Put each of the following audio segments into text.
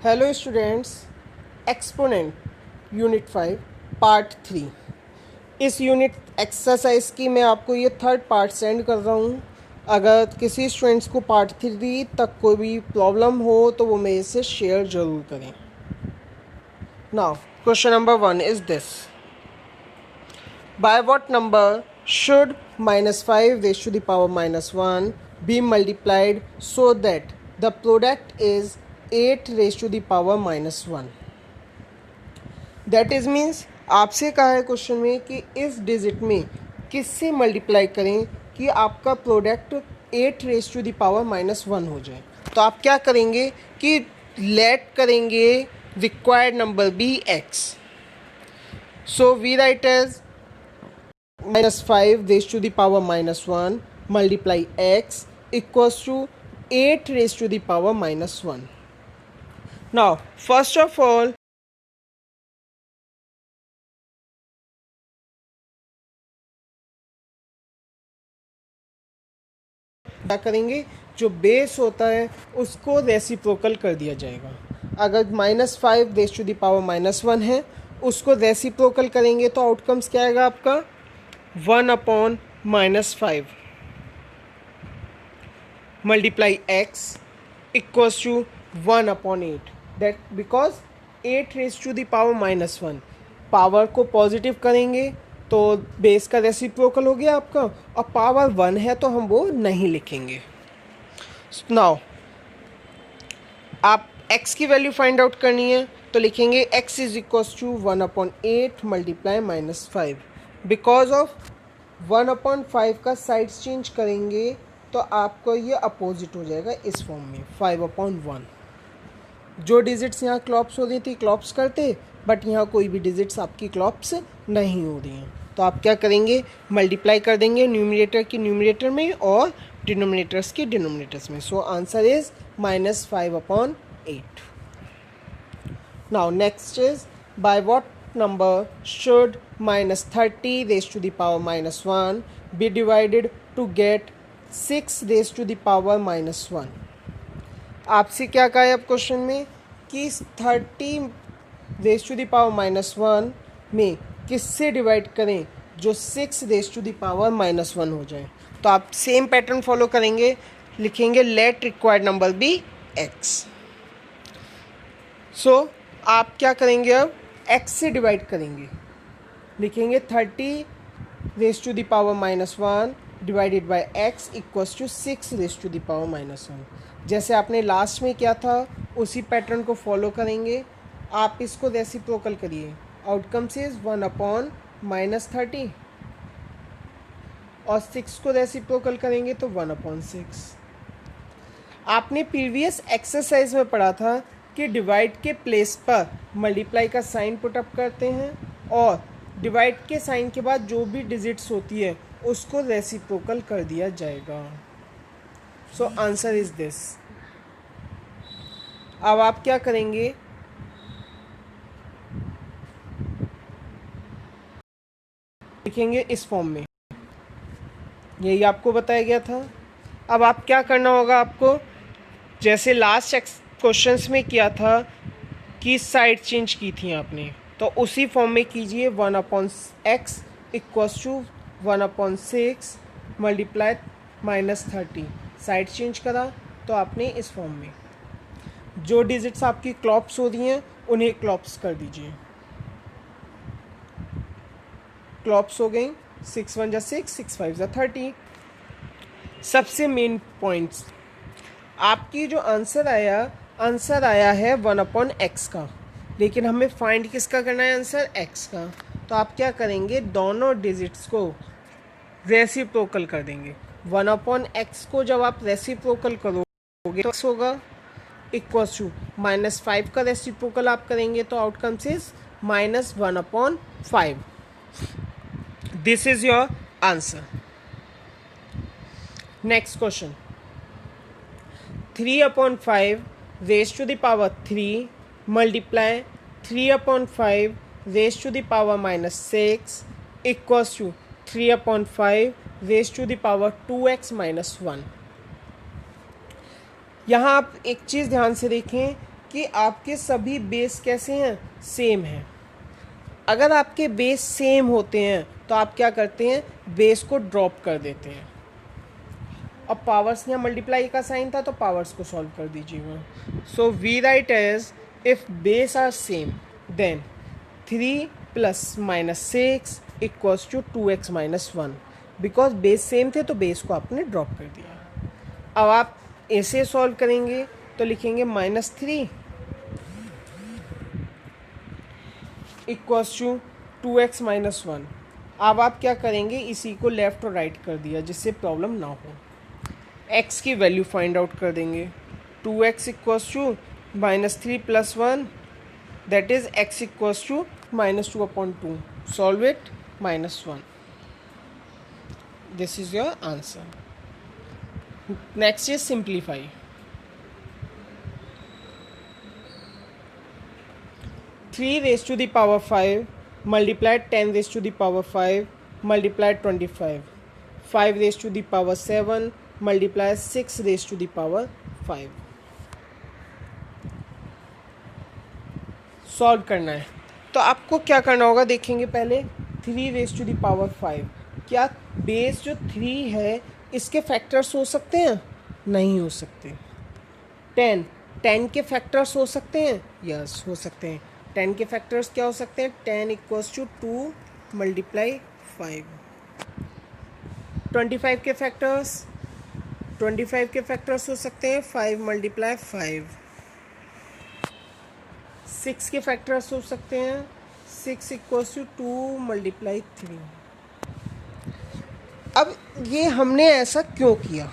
Hello students, exponent unit 5 part 3। इस unit exercise की मैं आपको ये थर्ड पार्ट सेंड कर रहा हूँ। अगर किसी स्टूडेंट्स को पार्ट 3 तक कोई भी प्रॉब्लम हो तो वो मेरे से शेयर ज़रूर करें। Now question number 1 is this: bye what number should -5 raised to the power -1 be multiplied so that the product is 8 raised to the power -1? That is means आपसे कहा है क्वेश्चन में कि इस डिजिट में किससे मल्टीप्लाई करें कि आपका product 8 raise to the power -1 हो जाए। तो आप क्या करेंगे कि लेट करेंगे required number be x. So we write as -5 raise to the power -1 multiply x equals to 8 raise to the power -1। Now first of all क्या करेंगे, जो बेस होता है उसको रेसिप्रोकल कर दिया जाएगा। अगर -5 रेज टू द पावर -1 है उसको रेसिप्रोकल करेंगे तो आउटकम्स क्या आएगा आपका 1/-5 multiply x equals to 1/8। That because 8 raise to the power -1 power को पॉजिटिव करेंगे तो बेस का रेसिप्रोकल हो गया आपका, और पावर 1 है तो हम वो नहीं लिखेंगे। नाउ आप x की वैल्यू फाइंड आउट करनी है तो लिखेंगे x is equals to 1/8 multiply -5। Because of 1/5 का साइड्स चेंज करेंगे तो आपको ये अपोजिट हो जाएगा इस फॉर्म में 5/1। जो डिजिट्स यहाँ क्लॉप्स हो रही थी क्लॉप्स करते, बट यहाँ कोई भी डिजिट्स आपकी क्लॉप्स नहीं हो रही हैं। तो आप क्या करेंगे, मल्टीप्लाई कर देंगे न्यूमरेटर की न्यूमरेटर में और डिनोमिनेटर्स की डिनोमिनेटर्स में। So answer is -5/8। Now next is by what number should -30 raise to the power -1 be divided to get 6 raise to the power -1। आपसे क्या कहा है अब क्वेश्चन में कि 30 रेज टू द पावर -1 में किससे डिवाइड करें जो 6 रेज टू द पावर -1 हो जाए। तो आप सेम पैटर्न फॉलो करेंगे, लिखेंगे let required number be x. So आप क्या करेंगे, अब x से डिवाइड करेंगे, लिखेंगे 30 raise to the power -1 divided by x equals to 6 raise to the power -1। जैसे आपने लास्ट में किया था उसी पैटर्न को फॉलो करेंगे। आप इसको रेसिप्रोकल करिए, आउटकम्स इज 1/-30 और 6 को रेसिप्रोकल करेंगे तो 1/6। आपने प्रीवियस एक्सरसाइज में पढ़ा था कि डिवाइड के प्लेस पर मल्टीप्लाई का साइन पुटअप करते हैं और डिवाइड के साइन के बाद जो भी डिजिट्स होती है उसको रेसिप्रोकल कर दिया जाएगा। सो आंसर इज दिस। अब आप क्या करेंगे, लिखेंगे इस फॉर्म में, यही आपको बताया गया था। अब आप क्या करना होगा, आपको जैसे लास्ट क्वेश्चंस में किया था कि साइड चेंज की थी आपने, तो उसी फॉर्म में कीजिए 1/x equals to 1/6 multiply -30। Side change करा तो आपने इस फॉर्म में जो डिजिट्स आपकी क्लॉप्स हो रही हैं उन्हें क्लॉप्स कर दीजिए। क्लॉप्स हो गई, 6 1 जा 6, 6 5 जा 30। सबसे मेन पॉइंट्स, आपकी जो आंसर आया है 1/x का, लेकिन हमें फाइंड किसका करना है, आंसर x का। तो आप क्या करेंगे, दोनों डिजिट्स को रेसिप्रोकल कर देंगे। 1/x को जब आप रेसिप्रोकल करोगे तो होगा इक्वल्स टू -5 का रेसिप्रोकल आप करेंगे तो outcomes is -1/5। This is your answer. Next question, 3/5 raise to the power 3 multiply 3/5 raise to the power -6 equals to 3/5 raise to the power 2x -1। यहाँ आप एक चीज़ ध्यान से देखें कि आपके सभी बेस कैसे हैं, सेम हैं। अगर आपके बेस सेम होते हैं तो आप क्या करते हैं, बेस को ड्रॉप कर देते हैं। अब पावर्स यहाँ मल्टीप्लाई का साइन था तो पावर्स को सॉल्व कर दीजिएगा। So we write as if base are same then 3 plus minus 6 equals to 2x minus 1। Because base same थे तो बेस को आपने ड्रॉप कर दिया। अब आप ऐसे सॉल्व करेंगे तो लिखेंगे -3 इक्वल्स टू 2x माइनस 1। अब आप क्या करेंगे, इसी को लेफ्ट और राइट कर दिया जिससे प्रॉब्लम ना हो। x की वैल्यू फाइंड आउट कर देंगे। 2x equals to -3 plus 1 that is x equals to -2/2। Solve it, -1। This is your answer. Next is simplify. 3 raised to the power 5 multiplied 10 raised to the power 5 multiplied 25, 5 raised to the power 7 multiplied 6 raised to the power 5। Solve करना है तो आपको क्या करना होगा, देखेंगे पहले 3 raise to the power 5। क्या बेस जो 3 है इसके फैक्टर्स हो सकते हैं, नहीं हो सकते। 10 के फैक्टर्स हो सकते हैं, यस हो सकते हैं। 10 के फैक्टर्स क्या हो सकते हैं, 10 इक्वल्स टू 2 मल्टीप्लाई 5। 25 के फैक्टर्स, 25 के फैक्टर्स हो सकते हैं 5 मल्टीप्लाई 5। 6 के फैक्टर्स हो सकते हैं 6 इक्वल्स टू 2 मल्टीप्लाई 3। अब ये हमने ऐसा क्यों किया,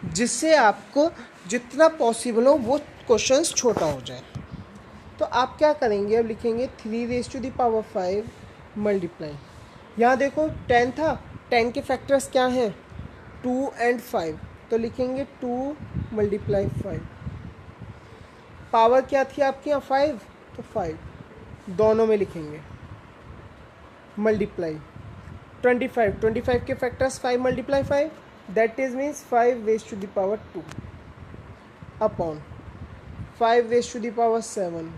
जिससे आपको जितना पॉसिबल हो वो क्वेश्चंस छोटा हो जाए। तो आप क्या करेंगे, अब लिखेंगे 3 raise to the power 5 multiply, यहाँ देखो 10 था, 10 के फैक्टर्स क्या हैं 2 एंड 5, तो लिखेंगे 2 मल्टीप्लाई 5। पावर क्या थी आपके यहाँ 5, तो 5 दोनों में लिखेंगे मल्टीप्लाई 25 के factors 5 multiply 5 that is means 5 raise to the power 2 upon 5 raise to the power 7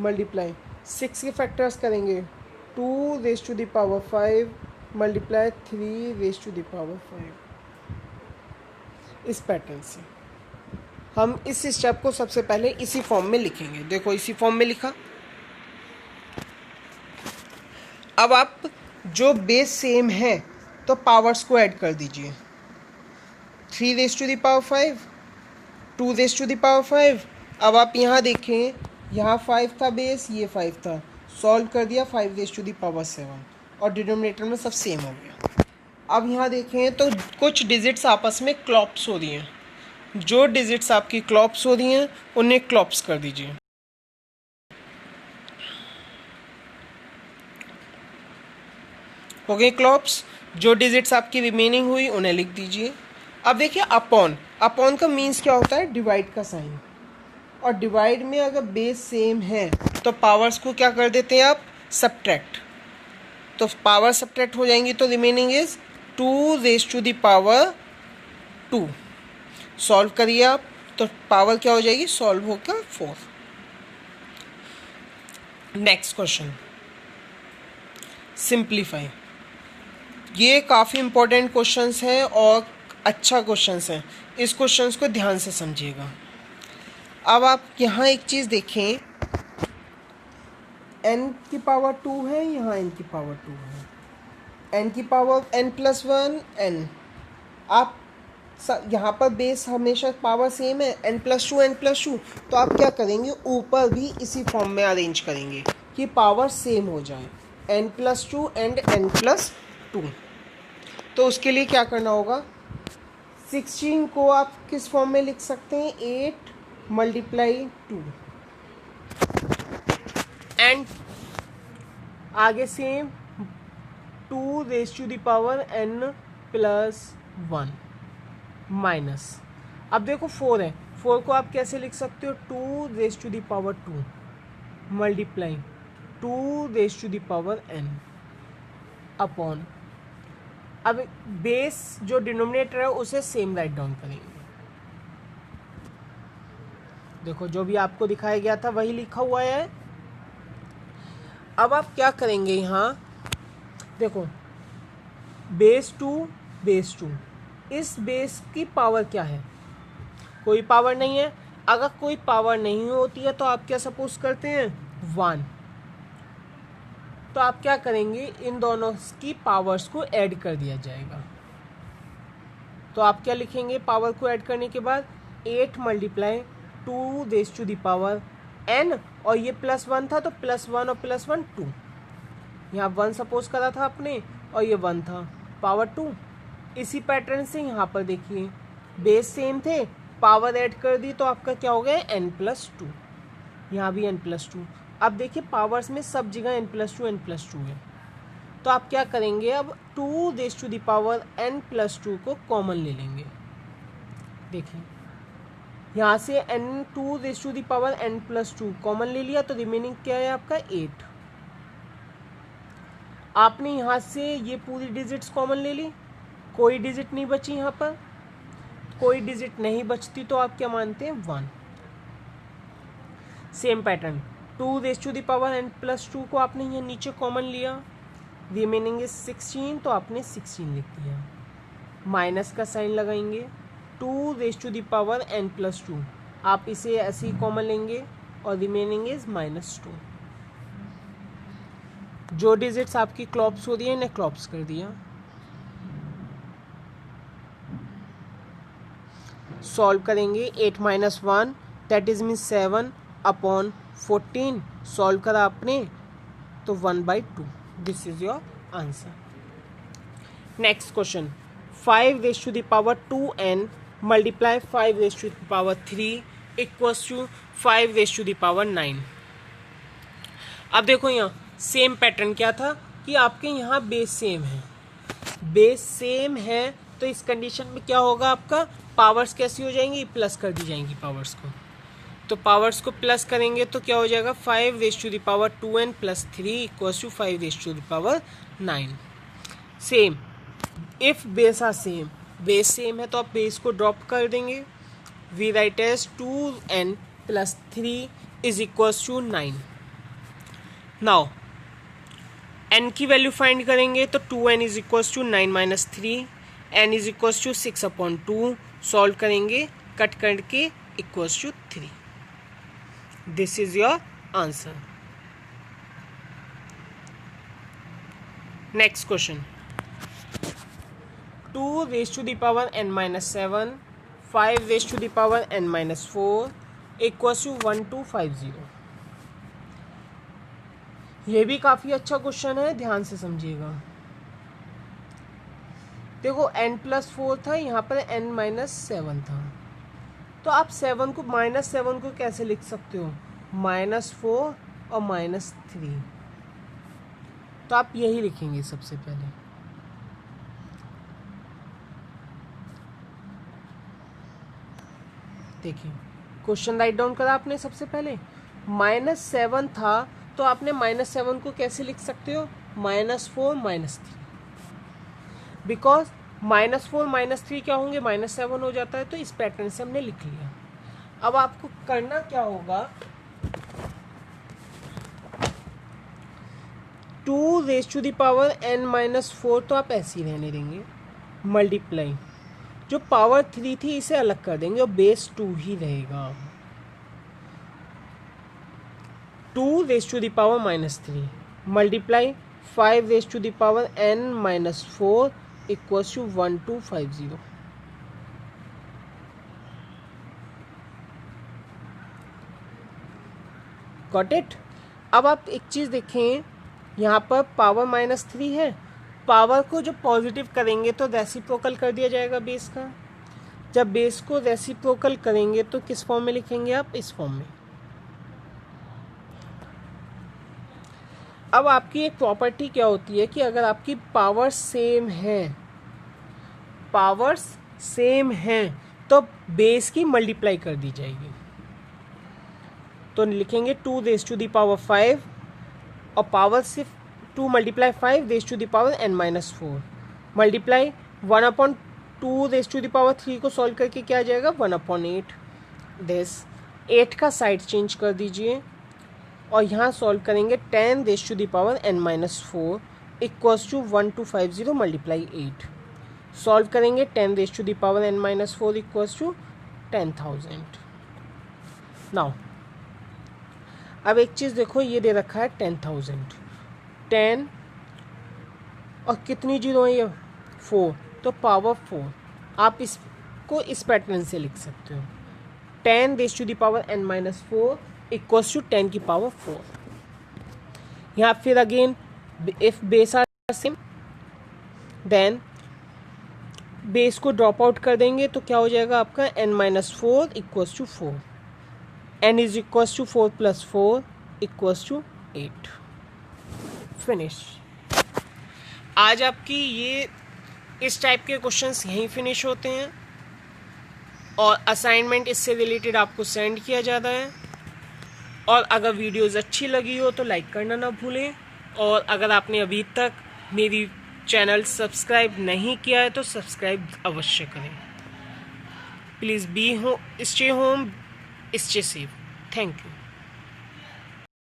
multiply 6 के फैक्टर्स करेंगे 2 raise to the power 5 multiply 3 raise to the power 5। इस पैटर्न से हम इस स्टेप को सबसे पहले इसी फॉर्म में लिखेंगे। देखो इसी फॉर्म में लिखा। अब आप जो बेस सेम है तो पावर्स को ऐड कर दीजिए। 3 raise to the power 5, 2 raise to the power 5। अब आप यहाँ देखें, यहाँ 5 था बेस, ये 5 था, सॉल्व कर दिया 5 रेज टू द पावर 7 और डिनोमिनेटर में सब सेम हो गया। अब यहाँ देखें तो कुछ डिजिट्स आपस में क्लॉप्स हो रही हैं। जो डिजिट्स आपकी क्लॉप्स हो रही हैं उन्हें क्लॉप्स कर दीजिए। हो गए क्लॉप्स। जो डिजिट्स आपकी रिमेनिंग हुई उन्हें लिख दीजिए। अब देखिए अपॉन, अपॉन का मीन्स क्या होता है, डिवाइड का साइन। और डिवाइड में अगर बेस सेम है तो पावर्स को क्या कर देते हैं आप, सब्ट्रैक्ट। तो पावर सब्ट्रैक्ट हो जाएंगी तो remaining is 2 raise to the power 2। Solve करिए आप तो पावर क्या हो जाएगी, सॉल्व होकर 4। Next question simplify. ये काफ़ी इंपॉर्टेंट क्वेश्चंस है और अच्छा क्वेश्चंस है, इस क्वेश्चंस को ध्यान से समझिएगा। अब आप यहाँ एक चीज़ देखें, n की पावर 2 है, यहाँ n की पावर 2 है, n की पावर n+1 n। आप यहाँ पर बेस हमेशा पावर सेम है n+2 n+2, तो आप क्या करेंगे, ऊपर भी इसी फॉर्म में अरेंज करेंगे कि पावर सेम हो जाए, n+2 एंड n+2। तो उसके लिए क्या करना होगा, 16 को आप किस फॉर्म में लिख सकते हैं, 8 मल्टीप्लाई 2 एंड आगे same 2 raise to the power n+1 minus. अब देखो 4 है, 4 को आप कैसे लिख सकते हो, 2 raise to the power 2 multiply 2 raise to the power n upon. अब बेस जो डिनोमिनेटर है उसे सेम राइट डाउन करेंगे। देखो जो भी आपको दिखाया गया था वही लिखा हुआ है। अब आप क्या करेंगे, यहाँ देखो बेस 2, इस बेस की पावर क्या है, कोई पावर नहीं है। अगर कोई पावर नहीं होती है तो आप क्या सपोज करते हैं, 1। तो आप क्या करेंगे, इन दोनों की पावर्स को ऐड कर दिया जाएगा। तो आप क्या लिखेंगे, पावर को ऐड करने के बाद 8 multiply 2 raise to the power n, और ये +1 था तो +1 और +1 2, यहाँ 1 सपोज करा था आपने और ये 1 था, पावर 2। इसी पैटर्न से यहाँ पर देखिए बेस सेम थे, पावर ऐड कर दी तो आपका क्या हो गया, n+2, यहाँ भी n+2। अब देखिए पावर्स में सब जगह n+2 है, तो आप क्या करेंगे, अब 2 raise to the power n+2 को कॉमन ले लेंगे। देखिए यहाँ से n2 raise to the power n+2 common ले लिया तो रिमेनिंग क्या है आपका 8। आपने यहाँ से ये पूरी डिजिट्स कॉमन ले ली, कोई डिजिट नहीं बची, यहाँ पर कोई डिजिट नहीं बचती तो आप क्या मानते हैं, 1। Same pattern 2 raise to the power n+2 को आपने यहाँ नीचे कॉमन लिया, रिमेनिंग इज 16 तो आपने 16 लिख दिया, माइनस का साइन लगाएंगे। 2 raise to the power n+2 आप इसे ऐसे ही कॉमन लेंगे और रिमेनिंग इज -2। जो डिजिट्स आपकी क्लॉप्स हो रही है इन्हें क्लॉप्स कर दिया। सॉल्व करेंगे 8 - 1 दैट इज मीन 7/14। सॉल्व करा आपने तो 1/2। This is your answer. Next question 5 raise to the power 2n multiply 5 raise to the power 3 equals to 5 raise to the power 9। अब देखो यहाँ सेम पैटर्न क्या था कि आपके यहाँ बेस सेम है, बेस सेम है तो इस कंडीशन में क्या होगा, आपका पावर्स कैसी हो जाएंगी, प्लस कर दी जाएंगी पावर्स को। तो पावर्स को प्लस करेंगे तो क्या हो जाएगा, 5 raise to the power 2n + 3 equals to 5 raise to the power 9। Same if base are same, base same है तो आप बेस को ड्रॉप कर देंगे। We write as 2n + 3 is equals to 9। Now n की वैल्यू फाइंड करेंगे तो 2n is equals to 9 - 3, n is equals to 6/2। Solve करेंगे कट करके equals to 3। This is your answer. Next question 2 raise to the power n - 7 5 raise to the power n - 4 equals to 1250। ये भी काफ़ी अच्छा question है, ध्यान से समझिएगा। देखो n+4 था, यहाँ पर n - 7 था, तो आप 7 को -7 को कैसे लिख सकते हो, -4 और -3। तो आप यही लिखेंगे सबसे पहले। देखिए क्वेश्चन राइट डाउन करा आपने सबसे पहले, -7 था तो आपने -7 को कैसे लिख सकते हो, -4 -3, बिकॉज -4 -3 क्या होंगे, -7 हो जाता है, तो इस पैटर्न से हमने लिख लिया। अब आपको करना क्या होगा, 2 raise to the power n - 4 तो आप ऐसे ही रहने देंगे, मल्टीप्लाई जो पावर 3 थी इसे अलग कर देंगे और बेस 2 ही रहेगा। 2 raise to the power -3 multiply 5 raise to the power n - 4 equals to 1250। Got it. अब आप एक चीज़ देखें, यहाँ पर पावर -3 है, पावर को जब पॉजिटिव करेंगे तो रेसिप्रोकल कर दिया जाएगा बेस का। जब बेस को रेसिप्रोकल करेंगे तो किस फॉर्म में लिखेंगे आप, इस फॉर्म में। अब आपकी एक प्रॉपर्टी क्या होती है कि अगर आपकी पावर्स सेम हैं तो बेस की मल्टीप्लाई कर दी जाएगी। तो लिखेंगे 2 रेज़ टू द पावर 5 और पावर सिर्फ 2 × 5 raise to the power n - 4 multiply 1/2 raise to the power 3 को सॉल्व करके क्या आ जाएगा, 1/8। दिस 8 का साइड चेंज कर दीजिए और यहाँ सॉल्व करेंगे 10 raise to the power n-4 equals to 1250 multiply 8। Solve करेंगे 10 raise to the power n-4 equals to 10,000। Now अब एक चीज़ देखो, ये दे रखा है 10,000, 10 और कितनी जीरो है ये 4, तो पावर 4। आप इसको इस पैटर्न से लिख सकते हो 10 raise to the power n-4 equals to 10 की पावर 4। यहाँ फिर again if base are same then base को ड्रॉप आउट कर देंगे तो क्या हो जाएगा आपका n-4 equals to 4, n is equals to 4 + 4 equals to 8। Finish. आज आपकी ये इस टाइप के क्वेश्चंस यहीं फिनिश होते हैं और असाइनमेंट इससे रिलेटेड आपको सेंड किया जाता है। और अगर वीडियोस अच्छी लगी हो तो लाइक करना ना भूलें, और अगर आपने अभी तक मेरी चैनल सब्सक्राइब नहीं किया है तो सब्सक्राइब अवश्य करें। Please stay home, stay safe. Thank you.